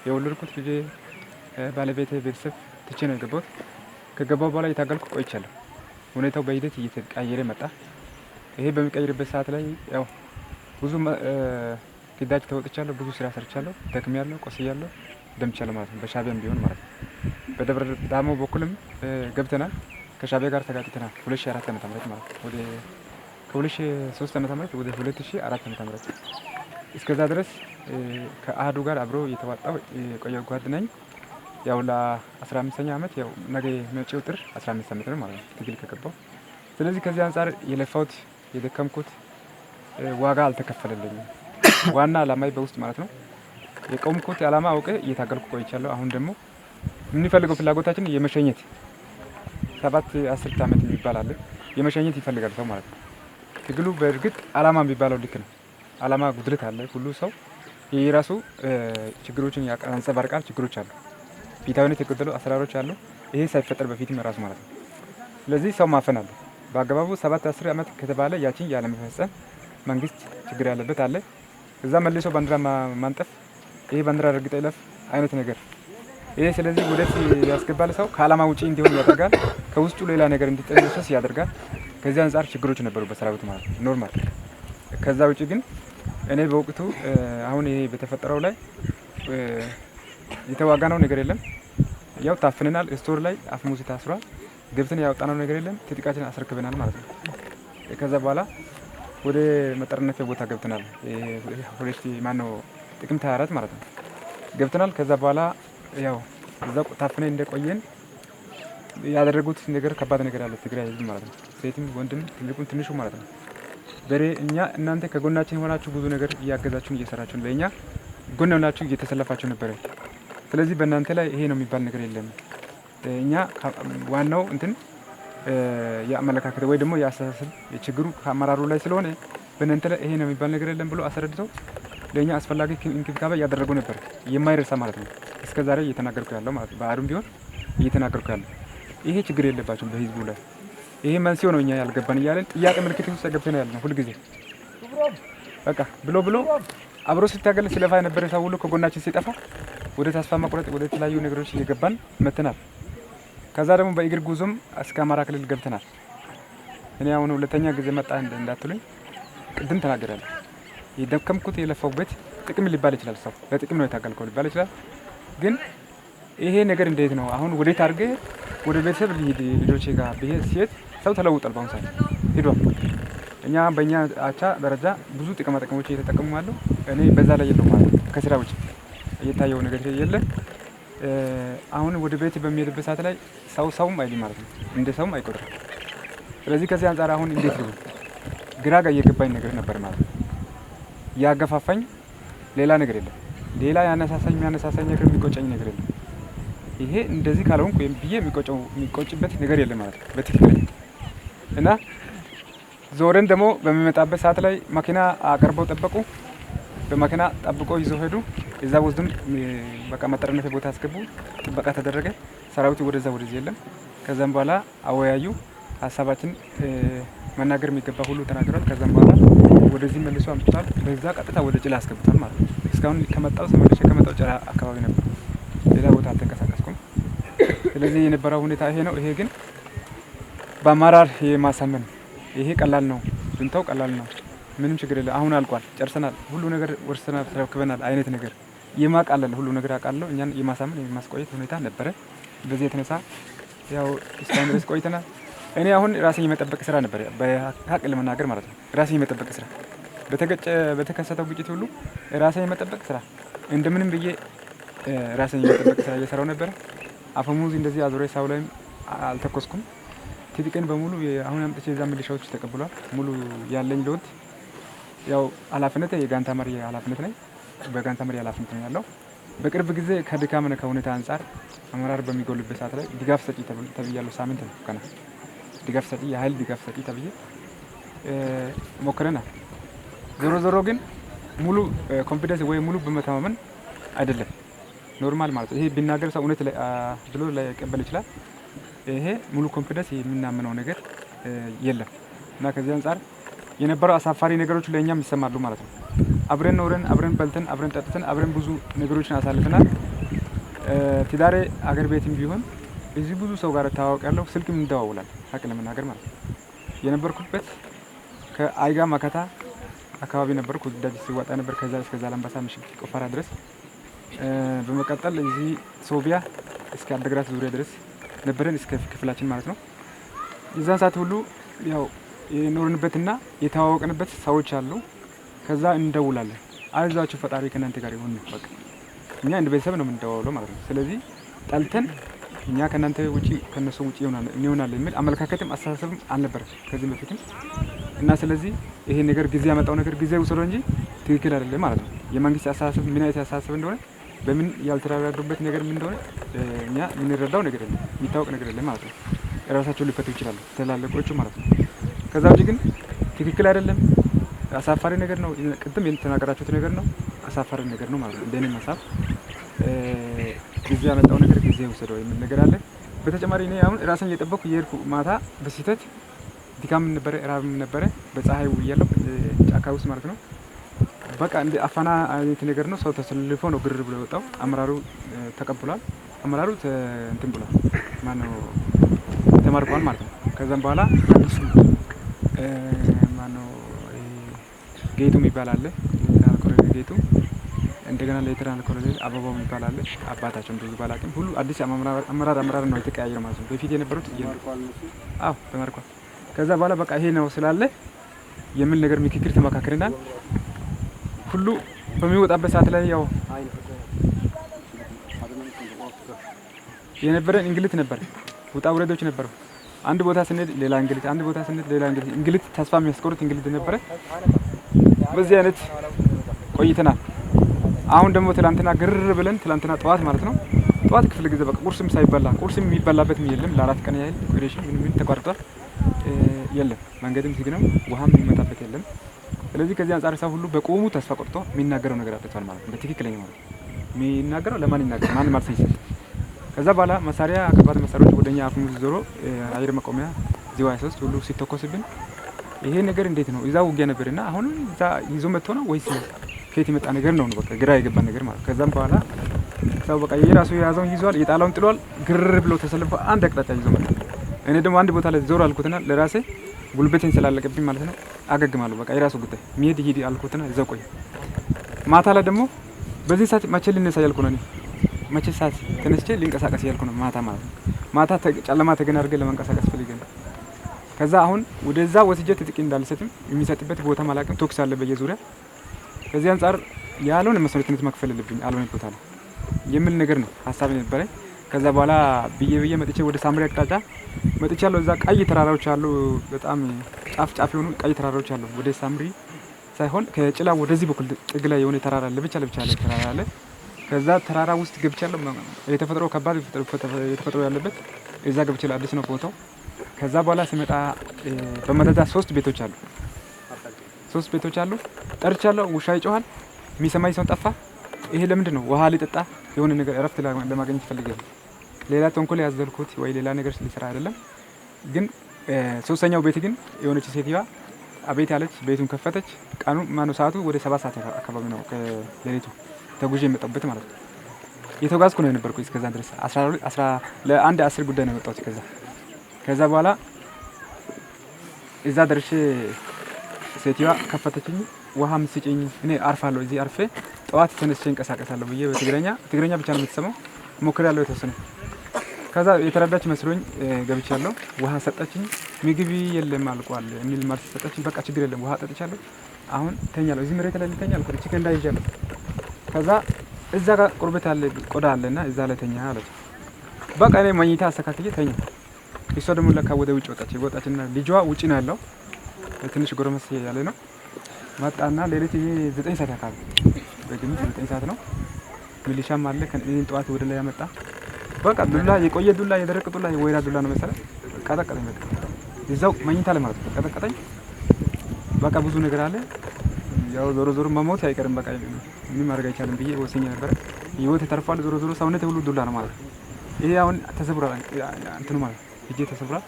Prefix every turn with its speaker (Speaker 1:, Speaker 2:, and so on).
Speaker 1: የወለድኩት ልጄ ባለቤቴ ቤተሰብ ትቼ ነው የገባሁት። ከገባሁ በኋላ የታገልኩ ቆይቻለሁ። ሁኔታው በሂደት እየተቀያየረ መጣ። ይሄ በሚቀይርበት ሰዓት ላይ ያው ብዙ ግዳጅ ተወጥቻለሁ፣ ብዙ ስራ ሰርቻለሁ፣ ደክሜያለሁ፣ ቆስያለሁ፣ ደምቻለሁ ማለት ነው። በሻቢያም ቢሆን ማለት ነው። በደብረ ዳሞ በኩልም ገብተናል። ከሻቢያ ጋር ተጋጭተናል 2004 ዓ.ም ማለት ነው። ወደ ከ2003 ዓ.ም ወደ 2004 ዓ.ም እስከዛ ድረስ ከአህዱ ጋር አብሮ የተዋጣው የቆየው ጓድ ነኝ። ያው ለ15ኛ ዓመት ያው ነገ መጪው ጥር 15 ዓመት ነው ማለት ነው ትግል ከገባው። ስለዚህ ከዚህ አንፃር የለፋውት የደከምኩት ዋጋ አልተከፈለልኝም። ዋና ዓላማዬ በውስጥ ማለት ነው የቆምኩት ዓላማ አውቄ እየታገልኩ ቆይቻለሁ። አሁን ደግሞ የምንፈልገው ፍላጎታችን የመሸኘት 7-10 ዓመት የሚባል አለ። የመሸኘት ይፈልጋል ሰው ማለት ነው። ትግሉ በእርግጥ ዓላማ የሚባለው ልክ ነው። ዓላማ ጉድለት አለ። ሁሉ ሰው የራሱ ችግሮችን ያንጸባርቃል። ችግሮች አሉ፣ ፊታዊነት የጎደሉ አሰራሮች አሉ። ይሄ ሳይፈጠር በፊትም ራሱ ማለት ነው። ስለዚህ ሰው ማፈን አለ በአገባቡ 7-10 ዓመት ከተባለ ያችን ያለመፈጸም መንግስት ችግር ያለበት አለ። እዛ መልሶ ባንዲራ ማንጠፍ፣ ይሄ ባንዲራ ረግጠ ይለፍ አይነት ነገር ይሄ ስለዚህ ወደት ያስገባል። ሰው ከዓላማ ውጪ እንዲሆን ያደርጋል። ከውስጡ ሌላ ነገር እንዲጠነሰስ ያደርጋል። ከዚህ አንፃር ችግሮች ነበሩ በሰራዊቱ ማለት ነው ኖርማል። ከዛ ውጪ ግን እኔ በወቅቱ አሁን ይሄ በተፈጠረው ላይ የተዋጋነው ነገር የለም። ያው ታፍነናል። ስቶር ላይ አፍሙዝ ታስሯል። ገብተን ያወጣነው ነገር የለም። ትጥቃችን አስረክበናል ማለት ነው። ከዛ በኋላ ወደ መጠርነፊ ቦታ ገብተናል። ጥቅምት 24 ማለት ነው ገብተናል። ከዛ በኋላ ያው እዛ ታፍነን እንደቆየን ያደረጉት ነገር ከባድ ነገር አለ ትግራይ ህዝብ ማለት ነው። ሴትም ወንድም ትልቁም ትንሹ ማለት ነው። በሬ እኛ እናንተ ከጎናችን ሆናችሁ ብዙ ነገር እያገዛችሁን እየሰራችሁ ነው። ለእኛ ጎን ሆናችሁ እየተሰለፋችሁ ነበረ። ስለዚህ በእናንተ ላይ ይሄ ነው የሚባል ነገር የለም። እኛ ዋናው እንትን የአመለካከት ወይ ደግሞ የአስተሳሰብ ችግሩ ከአመራሩ ላይ ስለሆነ በእናንተ ላይ ይሄ ነው የሚባል ነገር የለም ብሎ አስረድተው ለእኛ አስፈላጊ እንክብካቤ እያደረጉ ነበር። የማይረሳ ማለት ነው። እስከዛሬ እየተናገርኩ ያለው ማለት ነው። በአሩም ቢሆን እየተናገርኩ ያለው ይሄ ችግር የለባቸውም በህዝቡ ላይ። ይሄ መንስኤው ነው እኛ ያልገባን እያለን ጥያቄ ምልክት ውስጥ ገብተን ያለ ነው ሁልጊዜ። በቃ ብሎ አብሮ ሲታገል ሲለፋ የነበረ ሰው ሁሉ ከጎናችን ሲጠፋ ወደ ተስፋ መቁረጥ ወደ ተለያዩ ነገሮች እየገባን መተናል። ከዛ ደግሞ በእግር ጉዞም እስከ አማራ ክልል ገብተናል። እኔ አሁን ሁለተኛ ጊዜ መጣ እንዳትሉኝ ቅድም ተናገራለሁ። የደከምኩት የለፋውበት ጥቅም ሊባል ይችላል። ሰው ለጥቅም ነው የታገልከው ሊባል ይችላል። ግን ይሄ ነገር እንዴት ነው አሁን ወዴት አድርገህ ወደ ቤተሰብ ልጆቼ ጋር ብሄድ ሲሄድ ሰው ተለውጧል። በአሁኑ ሰዓት ሄዷል። እኛ በእኛ አቻ ደረጃ ብዙ ጥቅማ ጥቅሞች እየተጠቀሙ አለው። እኔ በዛ ላይ የለው ማለት ነው። ከስራ ውጭ እየታየው ነገር የለ። አሁን ወደ ቤት በሚሄድበት ሰዓት ላይ ሰውም አይልም ማለት ነው። እንደ ሰውም አይቆጥርም። ስለዚህ ከዚህ አንጻር አሁን እንዴት ነው ግራ ጋር እየገባኝ ነገር ነበር ማለት ነው። ያገፋፋኝ ሌላ ነገር የለም። ሌላ የሚያነሳሳኝ ነገር የሚቆጨኝ ነገር የለም። ይሄ እንደዚህ ካልሆንኩ ወይም ብዬ የሚቆጭበት ነገር የለም ማለት ነው በትክክል። እና ዞረን ደግሞ በሚመጣበት ሰዓት ላይ መኪና አቀርበው ጠበቁ። በመኪና ጠብቆ ይዘው ሄዱ። እዛ ወስዱን በቃ መጠረነፊያ ቦታ አስገቡ። ጥበቃ ተደረገ። ሰራዊቱ ወደዚህ የለም። ከዛም በኋላ አወያዩ። ሀሳባችን መናገር የሚገባ ሁሉ ተናግሯል። ከዛም በኋላ ወደዚህ መልሶ አምጥቷል። በዛ ቀጥታ ወደ ጭላ አስገብቷል ማለት ነው። እስካሁን ተመልሼ ከመጣው ጭላ አካባቢ ነበር። ሌላ ቦታ አልተንቀሳቀስኩም። ስለዚህ የነበረው ሁኔታ ይሄ ነው። ይሄ ግን በአመራር የማሳመን ይሄ ቀላል ነው፣ ብንተው ቀላል ነው፣ ምንም ችግር የለም፣ አሁን አልቋል፣ ጨርሰናል፣ ሁሉ ነገር ወርሰናል፣ ተረክበናል አይነት ነገር የማቃለል ሁሉ ነገር አቃለው እኛን የማሳመን የማስቆየት ሁኔታ ነበረ። በዚህ የተነሳ ያው እስካሁን ድረስ ቆይተናል። እኔ አሁን ራሴን የመጠበቅ ስራ ነበር በሀቅ ለመናገር ማለት ነው። ራሴን የመጠበቅ ስራ በተከሰተው ግጭት ሁሉ ራሴን የመጠበቅ ስራ እንደምንም ብዬ ራሴን የመጠበቅ ስራ እየሰራው ነበር። አፈሙዝ እንደዚህ አዙሬ ሳው ላይም አልተኮስኩም። ትጥቅን በሙሉ አሁን አምጥቼ እዛ ሚሊሻዎች ተቀብሏል። ሙሉ ያለኝ ሎት ያው ኃላፊነት የጋንታ መሪ ኃላፊነት ነኝ። በጋንታ መሪ ኃላፊነት ነው ያለው። በቅርብ ጊዜ ከድካም ከሁኔታ አንፃር አመራር በሚጎልበት ሰዓት ላይ ድጋፍ ሰጪ ተብያለሁ። ሳምንት ነው ከና ድጋፍ ሰጪ የኃይል ድጋፍ ሰጪ ተብዬ ሞክረናል። ዞሮ ግን ሙሉ ኮንፊደንስ ወይ ሙሉ በመተማመን አይደለም ኖርማል ማለት ይሄ ቢናገር ሰው እውነት ብሎ ላይቀበል ይችላል። ይሄ ሙሉ ኮንፊደንስ የምናምነው ነገር የለም እና ከዚህ አንፃር የነበረው አሳፋሪ ነገሮች ለእኛም ይሰማሉ ማለት ነው። አብረን ኖረን አብረን በልተን አብረን ጠጥተን አብረን ብዙ ነገሮችን አሳልፈናል። ትዳሬ አገር ቤትም ቢሆን እዚህ ብዙ ሰው ጋር እተዋወቃለሁ። ስልክም እንደዋውላለን ሀቅ ለመናገር ማለት ነው። የነበርኩበት ከአይጋ መከታ አካባቢ ነበርኩ። ደጅ ሲወጣ ነበር። ከዛ እስከ ዛላምበሳ ምሽግ ቆፈራ ድረስ በመቀጠል እዚህ ሶቢያ እስከ አድግራት ዙሪያ ድረስ ነበረን እስከ ክፍላችን ማለት ነው። የዛን ሰዓት ሁሉ ያው የኖርንበትና የተዋወቅንበት ሰዎች አሉ። ከዛ እንደውላለን። አይዟችሁ ፈጣሪ ከእናንተ ጋር ይሁን ነው በቃ። እኛ እንደ ቤተሰብ ነው የምንደዋውለው ማለት ነው። ስለዚህ ጠልተን እኛ ከእናንተ ውጪ ከነሱ ውጪ ይሆናል የሚል አመለካከትም አስተሳሰብም አልነበረም ከዚህ በፊትም እና ስለዚህ ይሄ ነገር ጊዜ ያመጣው ነገር ጊዜ ውሰደው እንጂ ትክክል አይደለም ማለት ነው። የመንግስት አስተሳሰብ ምን አይነት አስተሳሰብ እንደሆነ በምን ያልተረዳዱበት ነገር ምን እንደሆነ እኛ የምንረዳው ነገር የለም፣ የሚታወቅ ነገር የለም ማለት ነው። ራሳቸው ሊፈቱ ይችላሉ ትላልቆቹ ማለት ነው። ከዛ ውጪ ግን ትክክል አይደለም፣ አሳፋሪ ነገር ነው። ቅድም የተናገራችሁት ነገር ነው፣ አሳፋሪ ነገር ነው ማለት ነው። እንደኔ ሀሳብ ጊዜ ያመጣው ነገር ጊዜ ውሰደው የሚል ነገር አለ። በተጨማሪ እኔ አሁን ራሴን እየጠበቅኩ የሄድኩ ማታ በስህተት ድካም ነበረ፣ ራብም ነበረ። በፀሐይ ውያለሁ ጫካ ውስጥ ማለት ነው። በቃ እንደ አፋና አይነት ነገር ነው። ሰው ተሰልፎ ነው ግር ብሎ የወጣው። አመራሩ ተቀብሏል። አመራሩ እንትን ብሏል ማነው ተማርኳል ማለት ነው። ከዛም በኋላ ማነው ጌቱ የሚባል አለ፣ ሌተናል ኮሎኔል ጌቱ፣ እንደገና ሌተናል ኮሎኔል አበባው የሚባል አለ። አባታቸውን ብዙ ባላቅም ሁሉ አዲስ አመራር ነው የተቀያየረ ማለት ነው። በፊት የነበሩት አዎ ተማርኳል። ከዛ በኋላ በቃ ይሄ ነው ስላለ የሚል ነገር ምክክር ተመካክረናል። ሁሉ በሚወጣበት ሰዓት ላይ ያው የነበረን እንግልት ነበር፣ ውጣ ውረዶች ነበሩ። አንድ ቦታ ስንሄድ ሌላ እንግልት፣ አንድ ቦታ ስንሄድ ሌላ እንግልት፣ ተስፋ የሚያስቆርጥ እንግልት ነበረ። በዚህ አይነት ቆይተናል። አሁን ደግሞ ትላንትና ግር ብለን ትላንትና ጠዋት ማለት ነው ጠዋት ክፍለ ጊዜ በቃ ቁርስም ሳይበላ ቁርስም የሚበላበት የለም። ለ4 ቀን ያህል ኦፕሬሽን ምን ተቋርጧል። የለም መንገድም ዝግ ነው፣ ውሃም የሚመጣበት የለም። ስለዚህ ከዚህ አንጻር ሰው ሁሉ በቆሙ ተስፋ ቆርጦ የሚናገረው ነገር አጥቷል ማለት ነው። በትክክለኛ ማለት የሚናገረው ለማን ይናገር ማን ማለት ይችላል። ከዛ በኋላ መሳሪያ ከባድ መሳሪያዎች ወደኛ አፍሙዝ ዞሮ አየር መቆሚያ ዚዋ 3 ሁሉ ሲተኮስብን ይሄ ነገር እንዴት ነው? እዛው ውጊያ ነበርና አሁን እዛ ይዞ መጥቶ ነው ወይስ ከየት የመጣ ነገር ነው? በቃ ግራ የገባ ነገር ማለት። ከዛም በኋላ ሰው በቃ የራሱ የያዘውን ይዟል፣ የጣላውን ጥሏል። ግር ብሎ ተሰልፎ አንድ አቅጣጫ ይዞ መጣ። እኔ ደግሞ አንድ ቦታ ላይ ዞር አልኩትና ለራሴ ጉልበቴን ስላለቀብኝ ማለት ነው አገግማለሁ። በቃ የራሱ ጉዳይ ሚሄድ ሂድ አልኩትና እዛው ቆይ። ማታ ላይ ደግሞ በዚህ ሰዓት መቼ ልነሳ ያልኩ ነው እኔ መቼ ሰዓት ተነስቼ ሊንቀሳቀስ ያልኩ ነው ማታ ማለት ነው። ማታ ጨለማ ተገና አድርገን ለመንቀሳቀስ ፈልገን ከዛ አሁን ወደዛ ወስጄ ትጥቂ እንዳልሰጥም የሚሰጥበት ቦታ ማላቅም ቶክስ አለ በየዙሪያ። ከዚህ አንጻር ያለውን መስዋዕትነት መክፈል አለብኝ አልሆነ ቦታ ነው የሚል ነገር ነው ሀሳብ ነበረ። ከዛ በኋላ ብዬ መጥቼ ወደ ሳምሪ አቅጣጫ መጥቻለሁ። እዛ ቀይ ተራራዎች አሉ፣ በጣም ጫፍ የሆኑ ቀይ ተራራዎች አሉ። ወደ ሳምሪ ሳይሆን ከጭላ ወደዚህ በኩል ጥግ ላይ የሆነ ተራራ ለብቻ ያለ ተራራ አለ። ከዛ ተራራ ውስጥ ገብቻለሁ። የተፈጥሮ ከባድ የተፈጥሮ ያለበት እዛ ገብቻለሁ። አዲስ ነው ቦታው። ከዛ በኋላ ሲመጣ በመደዳ 3 ቤቶች አሉ፣ 3 ቤቶች አሉ። ጠርቻለሁ። ውሻ ይጮሃል፣ የሚሰማኝ ሰው ጠፋ። ይሄ ለምንድን ነው? ውሃ ሊጠጣ የሆነ ነገር እረፍት ለማግኘት ፈልጌ ሌላ ተንኮል ያዘልኩት ወይ ሌላ ነገር ሊሰራ አይደለም። ግን 3ኛው ቤት ግን የሆነች ሴትዋ አቤት ያለች ቤቱን ከፈተች። ቀኑ ማነው ሰዓቱ ወደ 7 ሰዓት አካባቢ ነው ከሌሊቱ ተጉዤ የመጣሁበት ማለት ነው። የተጓዝኩ ነው የነበርኩት እስከዛ ድረስ 10 ጉዳይ ነው የመጣሁት። ከዛ በኋላ እዛ ደርሼ ሴትዋ ከፈተችኝ። ውሃም ስጪኝ፣ እኔ አርፋለሁ፣ እዚህ አርፌ ጠዋት ተነስቼ እንቀሳቀሳለሁ ብዬ በትግረኛ ብቻ ነው የምትሰማው ሞክሬያለሁ የተወሰነ። ከዛ የተረዳች መስሎኝ ገብቻለሁ። ውሃ ሰጠችኝ። ምግብ የለም አልቋል የሚል መልስ ሰጠችኝ። በቃ ችግር የለም ውሃ ጠጥቻለሁ፣ አሁን ተኛለሁ፣ እዚህ መሬት ላይ ልተኛ አልኩ። ቺከን እንዳይጃለሁ። ከዛ እዛ ጋር ቁርበት አለ ቆዳ አለና እዛ ላይ ተኛ አለች። በቃ እኔ መኝታ አስተካክዬ ተኛ። እሷ ደግሞ ለካ ወደ ውጭ ወጣችና ልጇ ውጪ ነው ያለው፣ ትንሽ ጎረመስ ያለ ነው። መጣና ሌሊት ይሄ 9 ሰዓት አካባቢ በግምት 9 ሰዓት ነው። ሚሊሻም አለ ከእኔን ጠዋት ወደ ላይ ያመጣ። በቃ ዱላ፣ የቆየ ዱላ፣ የደረቀ ዱላ፣ የወይራ ዱላ ነው መሰለህ። ቀጠቀጠኝ። በቃ እዛው መኝታ ላይ ማለት ነው ቀጠቀጠኝ። በቃ ብዙ ነገር አለ። ያው ዞሮ መሞት አይቀርም። በቃ ምንም ማድረግ አይቻልም ብዬ ወሰኛ ነበር። ህይወት ተርፏል። ዞሮ ሰውነት ሁሉ ዱላ ነው ማለት ነው። ይሄ አሁን ተሰብሯል እንትኑ ማለት እጄ ተሰብሯል።